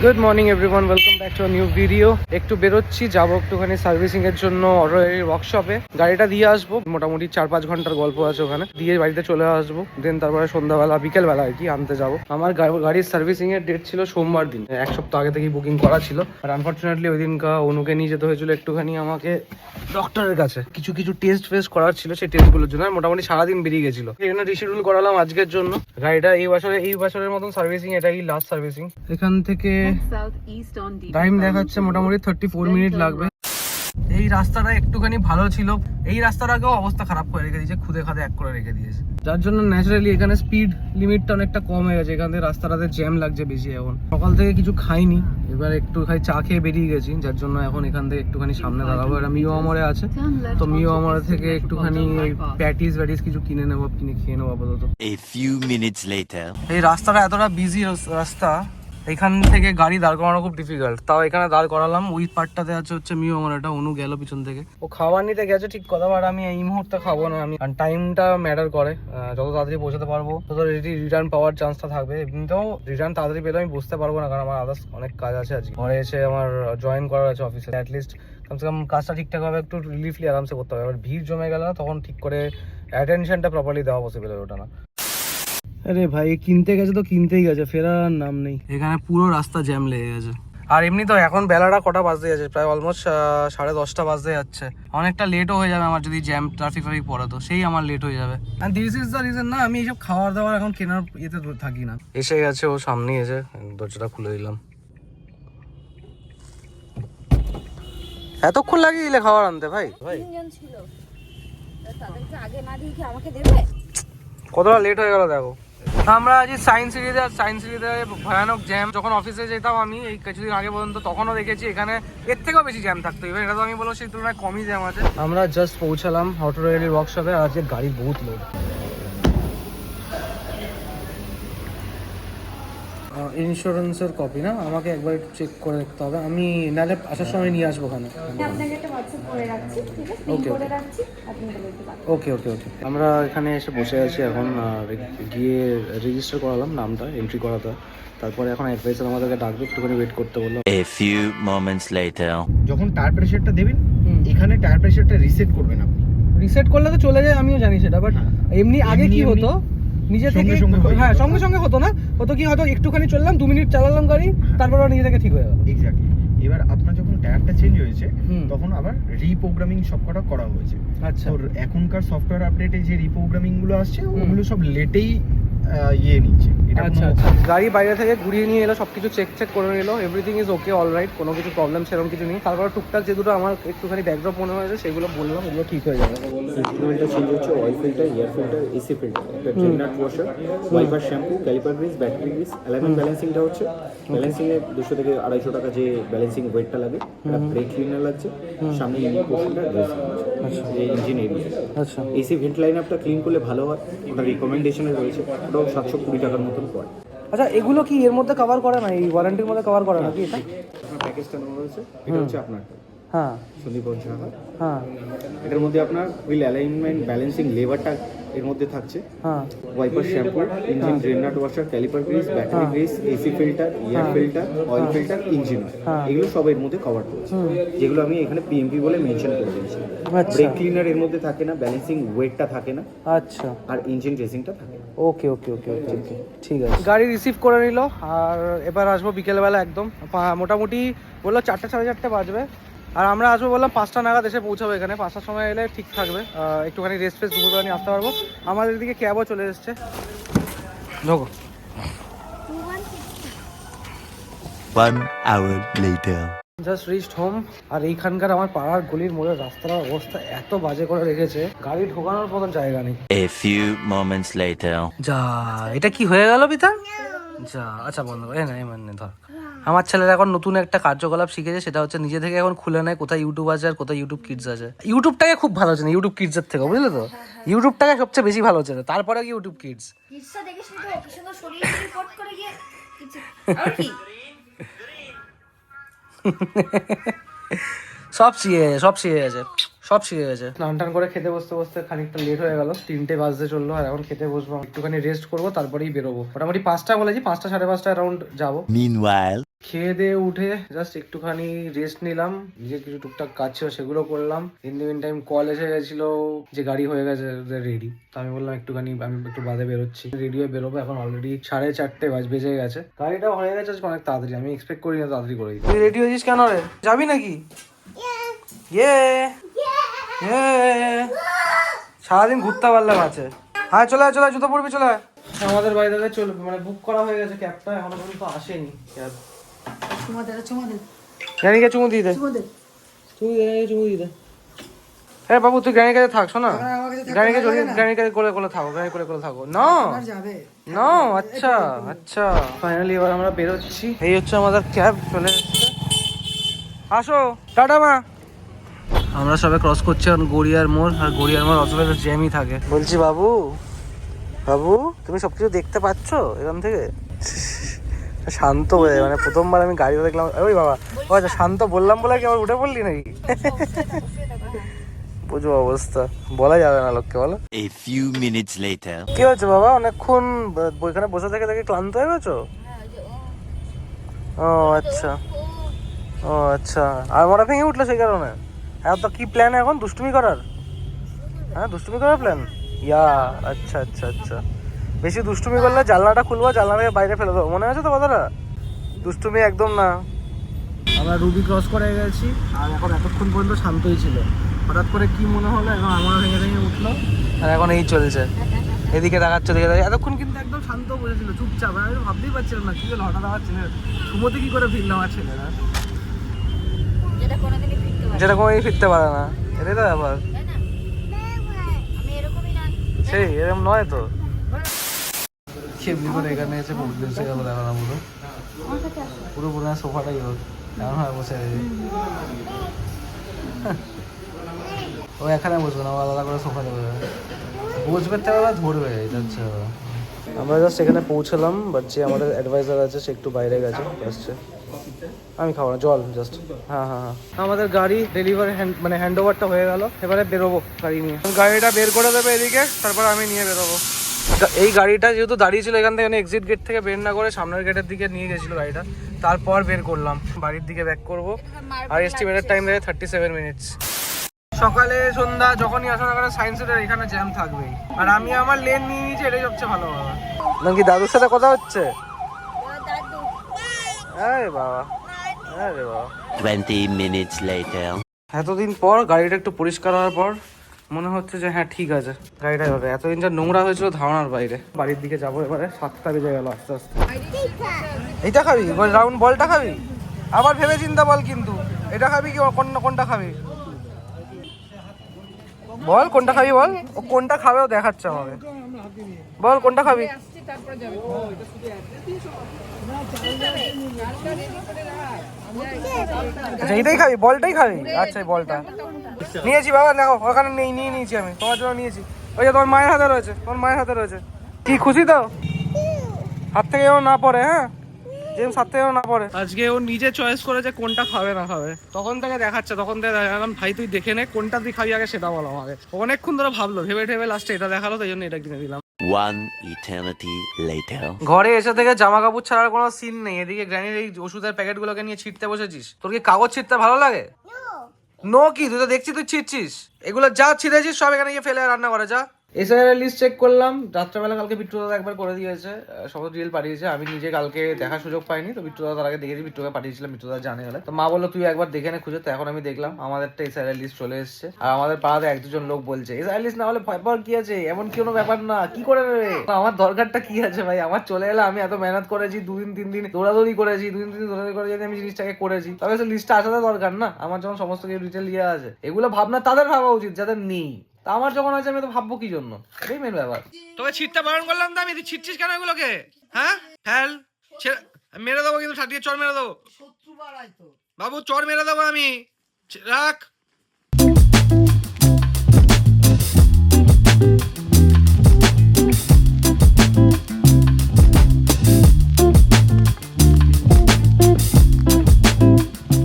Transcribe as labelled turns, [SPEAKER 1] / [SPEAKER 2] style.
[SPEAKER 1] Good morning everyone, welcome back to a new video. একটু বেরোচ্ছি, যাবো একটুখানি সার্ভিসিং এর জন্য অটোর ওয়ার্কশপে। গাড়িটা দিয়ে আসবো, মোটামুটি 4-5 ঘন্টার গল্প আছে ওখানে। দিয়ে বাড়িতে চলে আসবো, দেন তারপরে সন্ধ্যাবেলা বিকেলবেলা আর কি আনতে যাবো। আমার গাড়ির সার্ভিসিং এর ডেট ছিল সোমবার দিন, এক সপ্তাহ আগে থেকেই বুকিং করা ছিল। আর আনফর্চুনেটলি ওই দিনকা অনুকে নিয়ে যেতে হয়েছিল একটুখানি আমাকে ডক্টরের কাছে। কিছু টেস্ট ফেস্ট করার ছিল, সেই টেস্টগুলোর জন্য মোটামুটি সারাদিন বেরিয়ে গেছিল। এখানে রিশিডিউল করালাম আজকের জন্য। গাড়িটা এই বছরের মতন সার্ভিসিং, এটাই লাস্ট সার্ভিসিং। এখান থেকে টাইম দেখাচ্ছে মোটামুটি 34 মিনিট লাগবে। এই রাস্তাটা একটুখানি ভালো ছিল, এই রাস্তাটাকেও অবস্থা খারাপ করে রেখে দিয়েছে, খুদে খাদে এক করে রেখে দিয়েছে। যার জন্য ন্যাচারালি এখানে স্পিড লিমিটটা অনেকটা কম হয়ে গেছে। এখান থেকে রাস্তাটাতে জ্যাম লাগছে বেশি। এখন সকাল থেকে কিছু খাইনি, এবার একটু চা খেয়ে বেরিয়ে গেছি, যার জন্য এখন এখান থেকে একটুখানি সামনে দাঁড়াবো। এটা মিও আমরে আছে, তো মিও আমরে থেকে একটুখানি ওই প্যাটিস কিছু কিনে খেয়ে নেবো আপাতত। এই রাস্তাটা এতটা বিজি রাস্তা, এখান থেকে গাড়ি দাঁড় করানো খুব ডিফিকাল্ট। তাও এখানে দাঁড় করালাম। ওই পার্টটাতে আছে হচ্ছে মিও আমার, এটা অনু গেল পিছন থেকে। ও খাবার নিতে গেছে ঠিক কথা, বাট আমি এই মুহূর্তে খাবো না। আমি টাইমটা ম্যাটার করে, যত তাড়াতাড়ি পৌঁছাতে পারবো তত রিটার্ন পাওয়ার চান্সটা থাকবে। এমনিতেও রিটার্ন তাড়াতাড়ি পেলে আমি বুঝতে পারবো না, কারণ আমার আদার্স অনেক কাজ আছে আজকে। ঘরে এসে আমার জয়েন করার আছে অফিসে। অ্যাটলিস্ট কমসে কম কাজটা ঠিকঠাক ভাবে একটু রিলিফলি আরামসে করতে হবে। এবার ভিড় জমে গেল না, তখন ঠিক করে অ্যাটেনশনটা প্রপারলি দেওয়া পসিবল হবে ওটা না। আরে ভাই কিনতে গেছে তো কিনতেই গেছে, ফেরার নাম নেই। এখানে পুরো রাস্তা জ্যাম লেগে গেছে। আর এমনি তো এখন বেলাটা কটা বাজতে যাচ্ছে, প্রায় অলমোস্ট 10:30 বাজতে যাচ্ছে। অনেকটা লেটও হয়ে যাবে আমার যদি জ্যাম ট্রাফিক পড়ে, তো সেই আমার লেট হয়ে যাবে। আর দিস ইজ দ্য রিজন না আমি এইসব খাবার দাবার এখন কেনার ইয়েতে থাকি না। এসে গেছে, ও সামনে এসে দরজাটা খুলে দিলাম। এতক্ষণ লাগিয়ে দিলে খাবার আনতে ভাই? কতটা লেট হয়ে গেল দেখো। আমরা আজ সায়েন্স সিটিতে ভয়ানক জ্যাম। যখন অফিসে যেতাম আমি এই কিছুদিন আগে পর্যন্ত, তখনও দেখেছি এখানে এর থেকেও বেশি জ্যাম থাকতো। এবার এটা তো আমি বলবো সেই তুলনায় কমই জ্যাম আছে। আমরা জাস্ট পৌঁছালাম অটো রেলের ওয়ার্কশপে। আর আজকে গাড়ি বহুত লোড। ইন্স্যুরেন্সের কপি না, আমাকে একবার একটু চেক করে দেখতে হবে। আমি নাহলে আসার সময় নিয়ে আসবো ওখানে। ওকে ওকে ওকে। আমরা এখানে এসে বসে আছি এখন, গিয়ে রেজিস্টার করালাম নামটা, এন্ট্রি করাতে। তারপরে এখন অ্যাডভাইসার আমাদেরকে ডাকবে, একটুখানি ওয়েট করতে বললো।
[SPEAKER 2] A few moments later.
[SPEAKER 3] যখন টায়ার প্রেসারটা দেবেন, এখানে টায়ার প্রেসারটা রিসেট করবেন আপনি।
[SPEAKER 1] রিসেট করলে তো চলে যায়, আমিও জানি সেটা। বাট এমনি আগে কি হতো, নিজে থেকে হ্যাঁ সঙ্গে সঙ্গে হতো না, হতো কি হয়তো একটুখানি চললাম, 2 মিনিট চালালাম গাড়ি, তারপর নিজে থেকে ঠিক হয়ে গেল।
[SPEAKER 3] এক্স্যাক্টলি। এবার আপনার যখন টায়ারটা চেঞ্জ হয়েছে তখন আবার রিপ্রোগ্রামিং সবকটা করা হয়েছে।
[SPEAKER 1] আচ্ছা।
[SPEAKER 3] তো এখনকার সফটওয়্যার আপডেটে যে রিপ্রোগ্রামিং গুলো আসছে ওগুলো সব লেটেই নিচ্ছে। এটা
[SPEAKER 1] আচ্ছা আচ্ছা। গাড়ি বাইরে থেকে ঘুরিয়ে নিয়ে এলো, সবকিছু চেক করে নিলো, এভরিথিং ইজ ওকে, অলরাইট, কোনো কিছু প্রবলেম সেরকম কিছু নেই। তারপর টুকটাক যে দুটো আমার একটুখানি ব্যাকড্রপ মনে হয়েছে সেগুলো বললাম, ওগুলো ঠিক হয়ে যাবে।
[SPEAKER 4] ইনস্ট্রুমেন্টটা চেঞ্জ হচ্ছে, oil filter, air filter, AC filter, একটা trainer washer, wiper, shampoo, caliper grease, battery grease, alignment ব্যালেন্সিংটা হচ্ছে। ব্যালেন্সিংয়ে 200 থেকে 250 টাকা যে ব্যালেন্সিং ওয়েটটা লাগে, একটা ব্রেক ক্লিনার লাগছে, সামনে ইঞ্জিন পোর্শনটা ড্রেসিং আছে, যে ইঞ্জিন এরিয়া।
[SPEAKER 1] আচ্ছা।
[SPEAKER 4] এসি ভেন্ট লাইন আপটা ক্লিন করলে ভালো হয়, ওটা রিকমেন্ডেশনে রয়েছে, ওটাও 720 টাকার মতন পড়ে।
[SPEAKER 1] আচ্ছা, এগুলো কি এর মধ্যে কভার করে না, এই ওয়ারেন্টির মধ্যে কভার করে নাকি এটা?
[SPEAKER 4] আপনার প্যাকেজটা নেওয়া হয়েছে, এটা হচ্ছে আপনারটা,
[SPEAKER 1] হ্যাঁ
[SPEAKER 4] সন্দীপ ঝাড়া।
[SPEAKER 1] হ্যাঁ
[SPEAKER 4] এটার মধ্যে আপনার হুইল অ্যালাইনমেন্ট ব্যালেন্সিং লেভারটা এর মধ্যে থাকছে,
[SPEAKER 1] হ্যাঁ
[SPEAKER 4] wiper, shampoo, engine drainer washer, caliper grease, battery grease, AC filter, air filter, oil filter, engine oil, এগুলো সব এর মধ্যে কভার করছে, যেগুলো আমি এখানে পিএমপি বলে মেনশন করে দিয়েছি। ব্রেক ক্লিনার এর মধ্যে থাকে না, ব্যালেন্সিং ওয়েটটা থাকে না,
[SPEAKER 1] আচ্ছা,
[SPEAKER 4] আর ইঞ্জিন ড্রেসিংটা থাকে।
[SPEAKER 1] ওকে ওকে ওকে ওকে ওকে, ঠিক আছে। গাড়ি রিসিভ করে নিল, আর এবার আসবো বিকেলবেলা একদম। মোটামুটি বললো 4টে 4:30 বাজবে, আর আমরা আসবো বললাম 5টা নাগাদ এসে পৌঁছাবো এখানে। 5টার সময় এলে ঠিক থাকবে, একটুখানি রেস্ট ফেস্ট দুপুরবেলা নিয়ে আসতে পারবো। আমাদের দিকে ক্যাবও চলে এসছে। ঢোকো।
[SPEAKER 2] 1 hour later.
[SPEAKER 1] Just reached home. আর এইখানকার আমার পাড়ার গলির মোড়ের রাস্তার অবস্থা এত বাজে করে রেখেছে, গাড়ি ঢোকানোর মতো জায়গা নেই।
[SPEAKER 2] A few moments later.
[SPEAKER 1] যা, এটা কি হয়ে গেল পিতা? যা, আচ্ছা বন্ধ করে না, মানে ধর, আমার ছেলেরা এখন নতুন একটা কার্যকলাপ শিখেছে, সেটা হচ্ছে নিজে থেকে এখন খুলে নেয় কোথায় ইউটিউব আছে আর কোথায় ইউটিউব কিডস আছে। ইউটিউবটাকে খুব ভালো চেনে, ইউটিউব কিডসের থেকে, বুঝলে তো? ইউটিউবটাকে সবচেয়ে বেশি ভালো চেনে, তারপরে কি ইউটিউব কিডস। সব শিখে গেছে। স্নান টান করে খেতে বসতে বসতে খানিকটা লেট হয়ে গেল, 3টে বাজতে চললো। আর এখন খেতে বসবো, একটুখানি রেস্ট করবো, তারপরেই বেরোবো। মোটামুটি 5টা বলেছি, 5টা 5:30 অ্যারাউন্ড যাবো।
[SPEAKER 2] Meanwhile.
[SPEAKER 1] খেয়ে দিয়ে উঠে জাস্ট একটুখানি রেস্ট নিলাম, নিজের কিছু টুকটাক কাজ ছিল সেগুলো করলাম। In the meantime call এসে গেছিল যে গাড়ি হয়ে গেছে রেডি। তো আমি বললাম একটুখানি আমি একটু বাদে বেরোচ্ছি, রেডি হয়ে বেরোবো। এখন অলরেডি 4:30 বেজে গেছে, গাড়িটা হয়ে গেছে আজকে অনেক তাড়াতাড়ি, আমি এক্সপেক্ট করি না তাড়াতাড়ি করে দিই। তুই রেডি হয়েছিস কেন রে? যাবি নাকি? ইয়ে সারাদিন ঘুরতে পারলাম আছে। হ্যাঁ চলে আয়, চলে আয়, জুতো পরবি, চলে আয়। আমাদের বাড়ি থেকে চলে মানে বুক করা হয়ে গেছে ক্যাবটা, এখনো পর্যন্ত আসেনি ক্যাব। গ্রানিকে চুমু দিয়ে দে, চুমু দিয়ে দে। হ্যাঁ বাবু তুই গ্রানির কাছে থাক, শোনা গ্রানিকে জড়িয়ে, গ্রানির কাছে কোলে কোলে থাকো, গ্রানির কোলে কোলে থাকো। না না, আচ্ছা আচ্ছা। ফাইনালি এবার আমরা বেরোচ্ছি, এই হচ্ছে আমাদের ক্যাব চলে এসেছে। আসো, টাটা মা। আমরা সবাই ক্রস করছি এখন গড়িয়ার মোড়, আর গড়িয়ার মোড় অত জ্যামই থাকে। বলছি বাবু, বাবু তুমি সবকিছু দেখতে পাচ্ছ এখান থেকে? শান্ত হয়ে, মানে প্রথমবার আমি গাড়ি দেখলাম। ওই বাবা, ও আচ্ছা শান্ত বললাম বলে কি আবার উঠে পড়লি নাকি? বুঝো অবস্থা, বলা যাবে না লোককে, বলো।
[SPEAKER 2] A few minutes later.
[SPEAKER 1] কি হচ্ছে বাবা, অনেকক্ষণ ওইখানে বসে থেকে দেখে ক্লান্ত হয়ে গেছো? ও আচ্ছা, ও আচ্ছা। আর মোটা ভেঙে উঠলো সেই কারণে? হ্যাঁ তো কি প্ল্যান এখন, দুষ্টুমি করার? হ্যাঁ দুষ্টুমি করার প্ল্যান, ইয়া আচ্ছা আচ্ছা আচ্ছা। বেশি দুষ্টুমি করলে জানলাটা খুলবো, জানলা থেকে বাইরে ফেলে দেবো, মনে আছে তো কথাটা? দুষ্টুমি একদম না। আমরা রুবি ক্রস করে গেছি, আর এখন এতক্ষণ পর্যন্ত শান্তই ছিল। হঠাৎ করে কি মনে হলো, এখন আমার ভেঙে ভেঙে উঠলো, আর এখন এই চলছে, এদিকে দেখাচ্ছে, এদিকে দেখাচ্ছে। এতক্ষণ কিন্তু একদম শান্ত বসেছিল, চুপচাপ। আমি ভাবতেই পারছিলাম না কি হলো হঠাৎ আমার ছেলে সুমতি কি করে ফিরলো আমার ছেলেরা, যেটা কোনোদিনই ফিরতে পারে না। এটাই তো ব্যাপার, সেই এরকম নয় তো। সেমনি করে এখানে এসে পৌঁছে গেল, দেখো না পুরো পুরো পুরো সোফাটাই হোক এমন হয় বসে গেছে। ও এখানে বসবে না, ও আলাদা করে সোফা দেবে, বসবে তো আবার ধরবে, এটা হচ্ছে। আমরা জাস্ট এখানে পৌঁছলাম, বাট যে আমাদের অ্যাডভাইজার আছে সে একটু বাইরে গেছে, আসছে। আমি খাবো না, জল জাস্ট। হ্যাঁ হ্যাঁ হ্যাঁ, আমাদের গাড়ি ডেলিভারি মানে হ্যান্ড ওভারটা হয়ে গেল, এবারে বেরোবো গাড়ি নিয়ে। গাড়িটা বের করে দেবে এদিকে, তারপর আমি নিয়ে বেরোবো। এই গাড়িটা যেহেতু দাঁড়িয়ে ছিল এখান থেকে, এক্সিট গেট থেকে বের না করে সামনের গেটের দিকে নিয়ে গেছিলো গাড়িটা, তারপর বের করলাম। বাড়ির দিকে ব্যাক করবো, আর এস্টিমেটেড টাইম দেখে 37 মিনিটস। সকালে সন্ধ্যা যখনই আসা না করে সায়েন্স সিটির এখানে জ্যাম থাকবেই, আর আমি আমার লেন নিয়ে নিয়েছি, এটাই সবচেয়ে ভালো হবে। নাকি দাদুর সাথে কথা হচ্ছে? আরে বাবা, আরে বাবা।
[SPEAKER 2] 20 minutes later.
[SPEAKER 1] এতদিন পর গাড়িটা একটু পরিষ্কার হওয়ার পর মনে হচ্ছে যে হ্যাঁ ঠিক আছে, গাড়িটাই হবে। এতদিন যা নোংরা হয়েছিল ধারণার বাইরে। বাড়ির দিকে যাবো এবারে, 7টা বেজে গেল আস্তে আস্তে। এইটা খাবি, রাউন্ড বলটা খাবি? আবার ভেবে চিন্তা বল কিন্তু, এটা খাবি কি কোনটা খাবি বল, কোনটা খাবি বল। ও কোনটা খাবে ও দেখাচ্ছে আমাকে, বল কোনটা খাবি। আচ্ছা এইটাই খাবি, বলটাই খাবি? আচ্ছা বলটা নিয়েছি বাবা, দেখো ওখানে নেই, নিয়ে নিয়েছি আমি, তোমার জন্য নিয়েছি। ওই যে তোমার মায়ের হাতে রয়েছে, তোমার মায়ের হাতে রয়েছে। কি খুশি তো? হাত থেকে ও না পড়ে, হ্যাঁ জেমস হাত থেকে না পড়ে। আজকে ও নিজে চয়েস করেছে কোনটা খাবে না খাবে, তখন থেকে দেখাচ্ছে, তখন থেকে দেখালাম ভাই তুই দেখে নে কোনটা তুই খাবি আগে সেটা বলো আমাকে। অনেকক্ষণ ধরে ভাবলো, ভেবে ঠেবে লাস্টে এটা দেখালো, তাই জন্য এটা কিনে দিলাম।
[SPEAKER 2] One eternity later.
[SPEAKER 1] ঘরে এসে থেকে জামা কাপড় ছাড়ার কোনো সিন নেই, এদিকে গ্র্যানির এই ওষুধের প্যাকেটগুলোকে নিয়ে ছিটতে বসেছিস। তোর কি কাগজ ছিটতে ভালো লাগে? নো কি, তুই তো দেখছি তুই ছিটছিস। এগুলো যা ছিঁড়েছিস সব এখানে গিয়ে ফেলে রান্না করে যা। এসআইআর লিস্ট চেক করলাম, রাত্রেবেলা কালকে বিট্টু দাদা একবার করে দিয়েছে, সব রিয়েল পাঠিয়েছে। আমি নিজে কালকে দেখার সুযোগ পাইনি, তো বিট্টু দাদা তার আগে দেখেছি, বিট্টুকে পাঠিয়েছিলাম, বিট্টু দাদা জানে গেলে। তো মা বললো তুই একবার দেখে নে খুঁজে, তো এখন আমি দেখলাম আমাদেরটা এসআইআর লিস্ট চলে এসেছে। আর আমাদের পাড়াতে 1-2 জন লোক বলছে এসআইআর লিস্ট না হলে ভয় পাওয়ার কি আছে, এমন কি কোনো ব্যাপার না, কি করে নেবে। আমার দরকারটা কি আছে ভাই, আমার চলে এলে, আমি এত মেহনত করেছি, 2-3 দিন দৌড়াদৌড়ি করেছি, 2-3 দিন দৌড়াদৌড়ি করে যদি আমি জিনিসটাকে করেছি, তবে সে লিস্টটা আসাটা দরকার না। আমার যখন সমস্ত কিছু ডিটেল ইয়ে আছে, এগুলো ভাবনা তাদের ভাবা উচিত যাদের নেই। তা আমার যখন আছে আমি তো ভাববো কি জন্য, এটাই মেন ব্যাপার। তোকে ছিটতে বারণ করলাম তো আমি, ছিটছিস কেন এগুলোকে? হ্যাঁ ফেল, মেরে দেবো কিন্তু, ছাটিয়ে চর মেরে দেবো বাবু, চর মেরে দেবো আমি, রাখ।